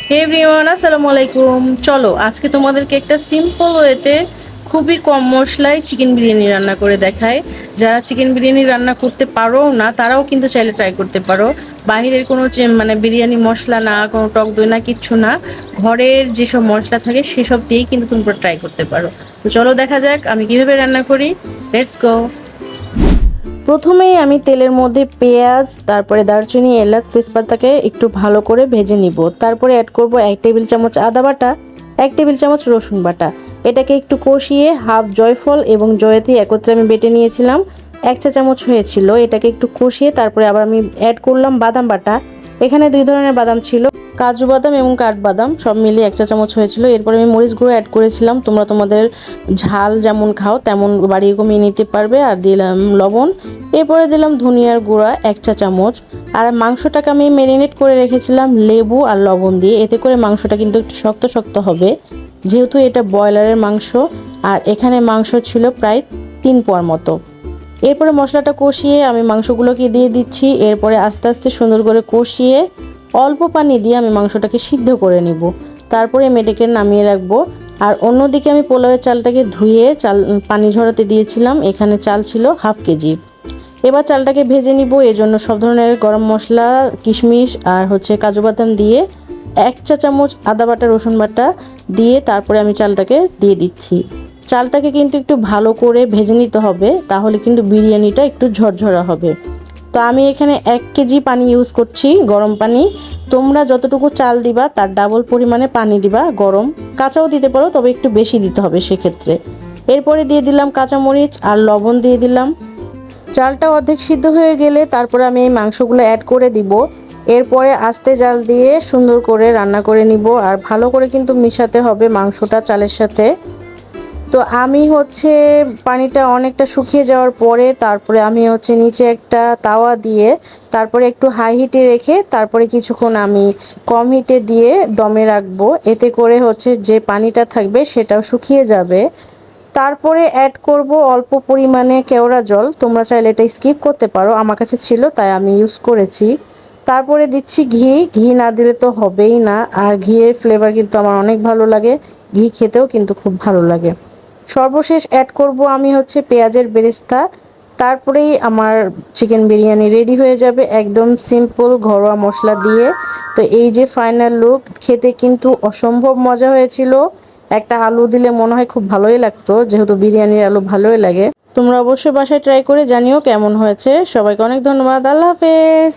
হে everyone, আসসালামু আলাইকুম। চলো আজকে তোমাদেরকে একটা সিম্পল ওয়েতে খুবই কম মশলায় চিকেন বিরিয়ানি রান্না করে দেখাই। যারা চিকেন বিরিয়ানি রান্না করতে পারো না তারাও কিন্তু চাইলে ট্রাই করতে পারো। বাহিরের কোনো মানে বিরিয়ানি মশলা না, কোনো টক দই না, কিচ্ছু না, ঘরের যেসব মশলা থাকে সেসব দিয়েই কিন্তু তোমরা ট্রাই করতে পারো। তো চলো দেখা যাক আমি কিভাবে রান্না করি। Let's go. প্রথমেই আমি তেলের মধ্যে পেঁয়াজ, তারপরে দারচিনি, এলাচ, তেজপাতাকে একটু ভালো করে ভেজে নিব। তারপরে অ্যাড করব 1 টেবিল চামচ আদা বাটা, 1 টেবিল চামচ রসুন বাটা। এটাকে একটু কষিয়ে হাফ জয়ফল এবং জয়তি একত্রে আমি বেটে নিয়েছিলাম, 1 চা চামচ হয়েছিল। এটাকে একটু কষিয়ে তারপরে আবার আমি অ্যাড করলাম বাদাম বাটা। এখানে 2 ধরনের বাদাম ছিল, কাজু বাদাম এবং কাঠবাদাম, সব মিলিয়ে 1 চা চামচ হয়েছিল। এরপরে আমি মরিচ গুঁড়ো অ্যাড করেছিলাম, তোমরা তোমাদের ঝাল যেমন খাও তেমন বাড়িয়ে কমিয়ে নিতে পারবে। আর দিলাম লবণ। এরপরে দিলাম ধনিয়ার গুঁড়া 1 চা চামচ। আর মাংসটাকে আমি ম্যারিনেট করে রেখেছিলাম লেবু আর লবণ দিয়ে, এতে করে মাংসটা কিন্তু একটু শক্ত শক্ত হবে, যেহেতু এটা ব্রয়লারের মাংস। আর এখানে মাংস ছিল প্রায় 3 পোয়ার মতো। এরপরে মশলাটা কষিয়ে আমি মাংসগুলোকে দিয়ে দিচ্ছি। এরপরে আস্তে আস্তে সুন্দর করে কষিয়ে অল্প পানি দিয়ে আমি মাংসটাকে সিদ্ধ করে নিব। তারপরে মেডেকে নামিয়ে রাখবো। আর অন্যদিকে আমি পোলাওয়ের চালটাকে ধুয়ে পানি ঝরাতে দিয়েছিলাম। এখানে চাল ছিল হাফ কেজি। এবার চালটাকে ভেজে নিব। এজন্য সব ধরনের গরম মশলা, কিশমিশ আর কাজু বাদাম দিয়ে 1 চা চামচ আদা বাটা, রসুন বাটা দিয়ে তারপরে আমি চালটাকে দিয়ে দিচ্ছি। চালটাকে কিন্তু একটু ভালো করে ভেজে নিতে হবে, তাহলে কিন্তু বিরিয়ানিটা একটু ঝরঝরা হবে। তো আমি এখানে 1 কেজি পানি ইউজ করছি, গরম পানি। তোমরা যতটুকু চাল দিবা তার ডাবল পরিমাণে পানি দিবা, গরম। কাঁচাও দিতে পারো, তবে একটু বেশি দিতে হবে সেক্ষেত্রে। এরপরে দিয়ে দিলাম কাঁচামরিচ আর লবণ দিয়ে দিলাম। চালটা অর্ধেক সিদ্ধ হয়ে গেলে তারপরে আমি এই মাংসগুলো অ্যাড করে দিব। এরপরে আস্তে জাল দিয়ে সুন্দর করে রান্না করে নিব। আর ভালো করে কিন্তু মিশাতে হবে মাংসটা চালের সাথে। তো আমি পানিটা অনেকটা শুকিয়ে যাওয়ার পরে তারপরে আমি নিচে একটা তাওয়া দিয়ে তারপরে একটু হাই হিটে রেখে তারপরে কিছুক্ষণ আমি কম হিটে দিয়ে দমে রাখবো। এতে করে যে পানিটা থাকবে সেটাও শুকিয়ে যাবে। তারপরে অ্যাড করব অল্প পরিমাণে কেওড়া জল। তোমরা চাইলে এটা স্কিপ করতে পারো, আমার কাছে ছিল তাই আমি ইউজ করেছি। তারপরে দিচ্ছি ঘি। ঘি না দিলে তো হবেই না, আর ঘিয়ের ফ্লেভার কিন্তু আমার অনেক ভালো লাগে, ঘি খেতেও কিন্তু খুব ভালো লাগে। সর্বশেষ অ্যাড করব আমি পেঁয়াজের বেরেস্তা। তারপরেই আমার চিকেন বিরিয়ানি রেডি হয়ে যাবে, একদম সিম্পল ঘরোয়া মশলা দিয়ে। তো এই যে ফাইনাল লুক, খেতে কিন্তু অসম্ভব মজা হয়েছিল। একটা আলু দিলে মনে হয় খুব ভালোই লাগতো, যেহেতু বিরিয়ানির আলু ভালোই লাগে। তোমরা অবশ্যই বাসায় ট্রাই করে জানিও কেমন হয়েছে। সবাইকে অনেক ধন্যবাদ। আল্লাহ হাফেজ।